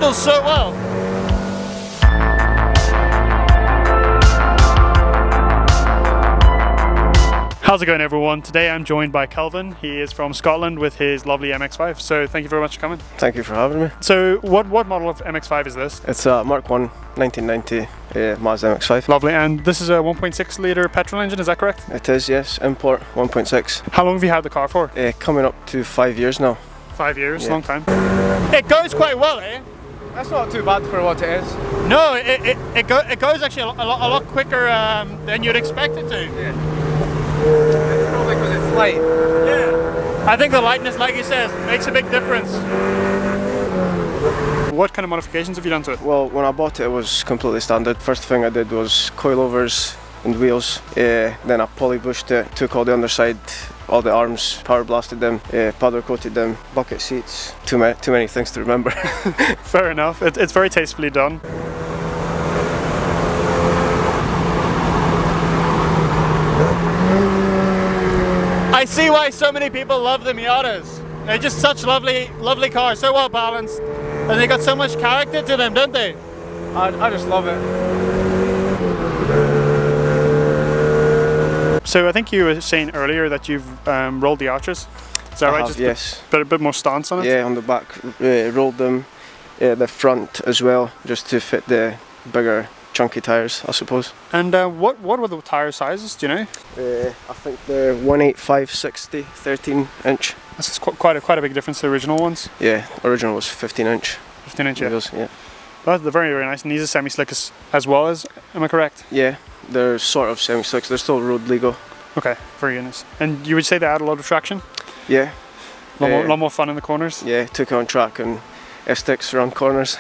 handles so well. How's it going, everyone? Today I'm joined by Kelvin. He is from Scotland with his lovely MX-5. So thank you very much for coming. Thank you for having me. So what model of MX-5 is this? It's a Mark 1 1990 Mazda MX-5. Lovely. And this is a 1.6 litre petrol engine, is that correct? It is, yes. Import 1.6. How long have you had the car for? Coming up to 5 years now. 5 years, yeah. Long time. It goes quite well, eh? That's not too bad for what it is. No, it goes actually a lot quicker than you'd expect it to. Yeah. It's probably because it's light. Yeah. I think the lightness, like you said, makes a big difference. What kind of modifications have you done to it? Well, when I bought it, it was completely standard. First thing I did was coilovers and wheels. Then I polybushed it, took all the underside, all the arms, power blasted them, powder coated them, bucket seats. Too many things to remember. Fair enough. It's very tastefully done. I see why so many people love the Miatas. They're just such lovely cars, so well balanced, and they got so much character to them, don't they? I just love it. So I think you were saying earlier that you've rolled the arches. Is that right? Just yes. Put a bit more stance on it? Yeah, on the back, rolled them, the front as well, just to fit the bigger chunky tyres, I suppose. And what were the tyre sizes, do you know? I think they're 185/60, 13 inch. That's quite a big difference to the original ones. Yeah, original was 15 inch. 15 inch, yeah. Wheels, yeah. But they're very, very nice, and these are semi-slick as well, am I correct? Yeah, they're sort of semi-slick, they're still road legal. Okay, very nice. And you would say they add a lot of traction? Yeah. A lot more fun in the corners? Yeah, took it on track and F-sticks around corners.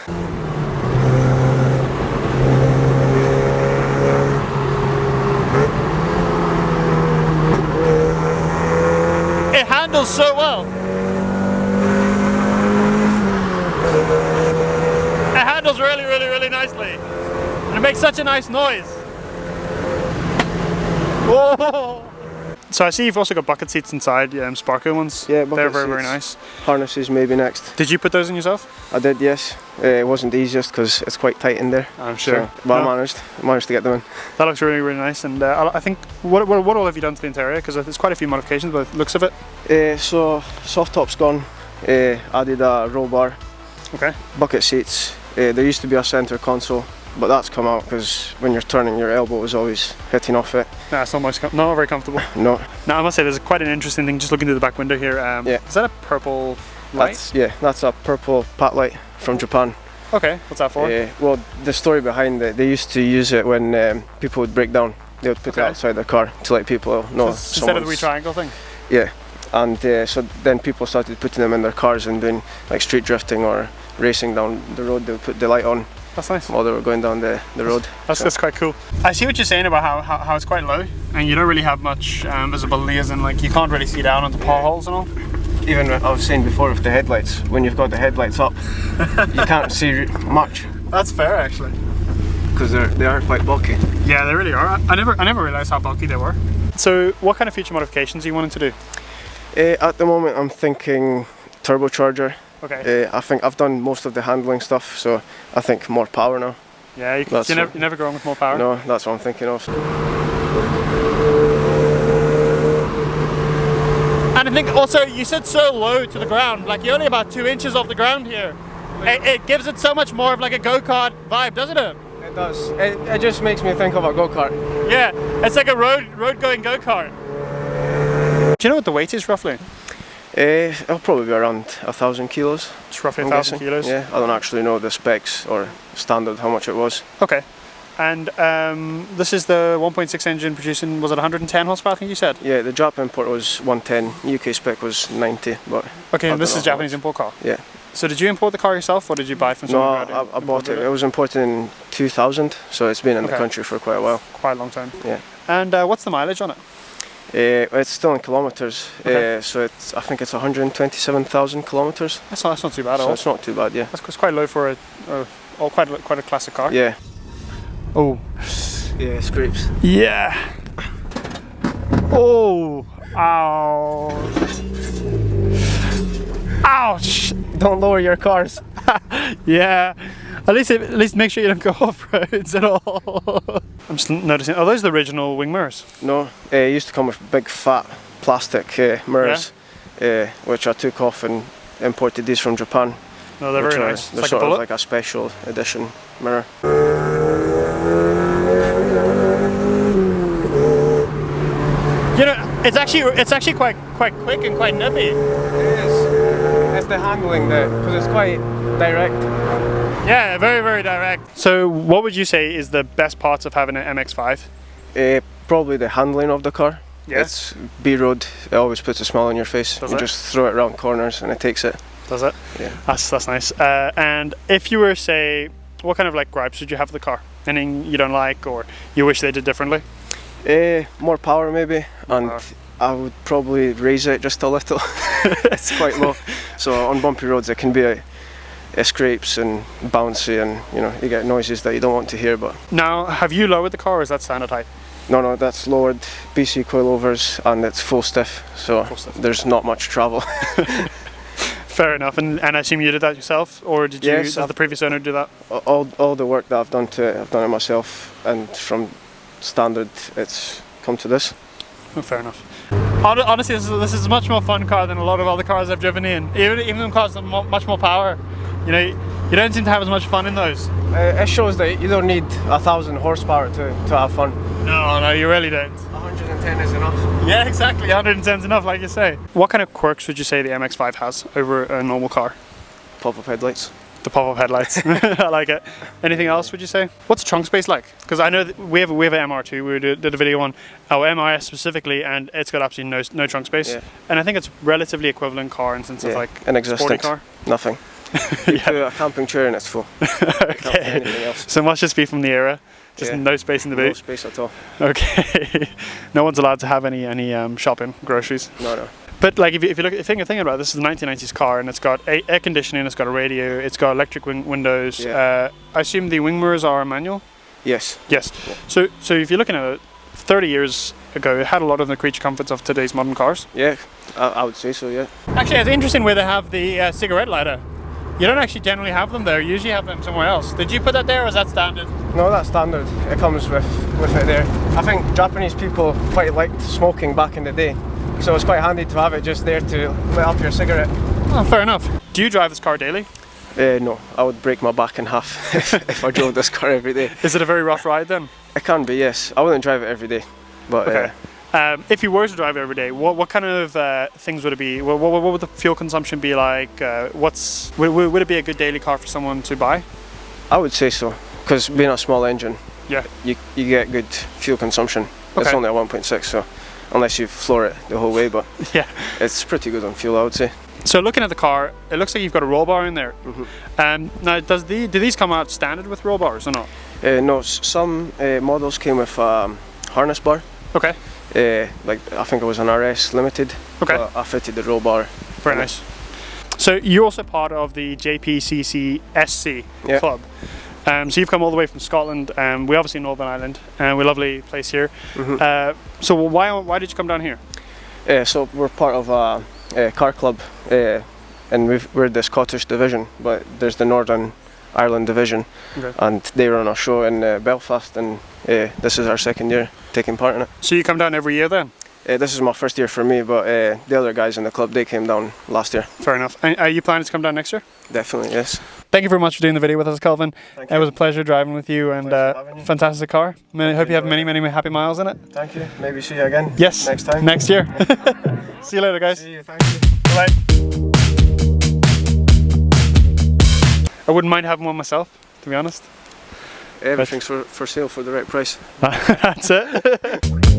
It handles so well. It handles really nicely. And it makes such a nice noise. Whoa. So I see you've also got bucket seats inside, Sparko ones. Yeah, bucket They're seats. very nice. Harnesses maybe next. Did you put those in yourself? I did, yes. It wasn't the easiest because it's quite tight in there. I'm sure. So, but I managed to get them in. That looks really nice. And I think, what all have you done to the interior? Because there's quite a few modifications by the looks of it. So soft top's gone. Added a roll bar. Okay. Bucket seats. There used to be a centre console, but that's come out because when you're turning, your elbow is always hitting off it. Nah, it's not very comfortable. No. Now I must say, there's quite an interesting thing just looking through the back window here. Yeah. Is that a purple light? That's a purple pat light from Japan. Okay, what's that for? Well, the story behind it, they used to use it when people would break down. They would put it outside their car to let people know. So instead of the wee triangle thing? Yeah, and so then people started putting them in their cars and doing like street drifting or racing down the road. They would put the light on. That's nice. While they were going down the road. That's quite cool. I see what you're saying about how it's quite low and you don't really have much visibility, as in like you can't really see down onto potholes and all. Even I was saying before with the headlights, when you've got the headlights up, you can't see much. That's fair, actually. Because they are quite bulky. Yeah, they really are. I never realised how bulky they were. So what kind of future modifications are you wanting to do? At the moment I'm thinking turbocharger. Okay. I think I've done most of the handling stuff, so I think more power now. Yeah, you never go wrong with more power. No, that's what I'm thinking of. And I think also you sit so low to the ground, like you're only about 2 inches off the ground here. It gives it so much more of like a go-kart vibe, doesn't it? It does. It just makes me think of a go-kart. Yeah, it's like a road-going go-kart. Do you know what the weight is roughly? It'll probably be around 1,000 kilos. It's roughly 1,000 kilos? Yeah, I don't actually know the specs or standard how much it was. Okay. And this is the 1.6 engine producing, was it 110 horsepower, I think you said? Yeah, the Jap import was 110, UK spec was 90, but... Okay, and this is Japanese import car? Yeah. So did you import the car yourself, or did you buy it from someone? No, I bought it. It was imported in 2000, so it's been in the country for quite a while. Quite a long time. Yeah. And what's the mileage on it? It's still in kilometres, so I think it's 127,000 kilometres. That's not too bad at all. So it's not too bad, yeah. That's quite low for quite a classic car. Yeah. Oh. Yeah, scrapes. Yeah. Oh. Ow. Ouch. don't lower your cars. Yeah, at least make sure you don't go off roads at all. I'm just noticing. Are those the original wing mirrors? No, it used to come with big fat plastic mirrors, which I took off and imported these from Japan. No, they're very nice. They're like sort a of like a special edition mirror. You know, it's actually quite quick and quite nippy. It is. It's the handling there, because it's quite direct. Yeah, very, very direct. So what would you say is the best parts of having an MX-5? Probably the handling of the car. Yeah. It's B-road. It always puts a smile on your face. Does you it? just throw it around corners and it takes it. Does it? Yeah. That's nice. And if you were, say, what kind of like gripes would you have with the car? Anything you don't like or you wish they did differently? More power maybe, and I would probably raise it just a little. It's quite low, so on bumpy roads it can be scrapes and bouncy, and you know you get noises that you don't want to hear. But now, have you lowered the car or is that standard height? no, that's lowered BC coilovers and it's full stiff, so there's not much travel. Fair enough, and I assume you did that yourself, or did Yes, did the previous owner do that? All the work that I've done to it, I've done it myself, and from standard it's come to this. Oh, fair enough. Honestly, this is a much more fun car than a lot of other cars I've driven in. Even them cars with much more power. You know, you don't seem to have as much fun in those. It shows that you don't need 1,000 horsepower to have fun. No, you really don't. 110 is enough. Yeah, exactly. 110 is enough, like you say. What kind of quirks would you say the MX-5 has over a normal car? Pop-up headlights. The pop-up headlights. I like it. Anything else, would you say? What's the trunk space like? Because I know that we have an MR2. We did a video on our MRS specifically, and it's got absolutely no trunk space. Yeah. And I think it's relatively equivalent car in sense of like inexistent. Sporty car. Nothing. You put a camping chair and it's full. Okay. Anything else. So it must just be from the era. Just no space in the boot. No space at all. Okay. No one's allowed to have any shopping, groceries. No. But like if you look, think about it, this is a 1990s car, and it's got air conditioning, it's got a radio, it's got electric windows. Yeah. I assume the wing mirrors are manual. Yes. Yes. Yeah. So if you're looking at it, 30 years ago, it had a lot of the creature comforts of today's modern cars. Yeah, I would say so. Yeah. Actually, it's interesting where they have the cigarette lighter. You don't actually generally have them there. You usually have them somewhere else. Did you put that there, or is that standard? No, that's standard. It comes with it there. I think Japanese people quite liked smoking back in the day, so it's quite handy to have it just there to lit up your cigarette. Oh, fair enough. Do you drive this car daily? No, I would break my back in half if I drove this car every day. Is it a very rough ride then? It can be, yes. I wouldn't drive it every day, but okay. If you were to drive it every day, what kind of things would it be? What would the fuel consumption be like? Would it be a good daily car for someone to buy? I would say so, because being a small engine, yeah, you get good fuel consumption. Okay. It's only a 1.6, so unless you floor it the whole way, but yeah, it's pretty good on fuel, I would say. So looking at the car, it looks like you've got a roll bar in there. Mm-hmm. Now, do these come out standard with roll bars or not? No, some models came with harness bar. Okay. Like I think it was an RS Limited. Okay. I fitted the roll bar. Very nice. So you're also part of the JPCC SC club. So you've come all the way from Scotland. We obviously Northern Ireland, and we're a lovely place here. Mm-hmm. So why did you come down here? So we're part of a car club, and we're the Scottish division, but there's the Northern Ireland division, and they run a show in Belfast, and this is our second year taking part in it. So you come down every year then? This is my first year for me, but the other guys in the club, they came down last year. Fair enough. And are you planning to come down next year? Definitely, yes. Thank you very much for doing the video with us, Kelvin. Thank you. It was a pleasure driving with you, and fantastic car. I hope you have many happy miles in it. Thank you. Maybe see you again. Yes. Next time. Next year. See you later, guys. See you. Thank you. Bye. I wouldn't mind having one myself, to be honest. Everything's for sale for the right price. That's it.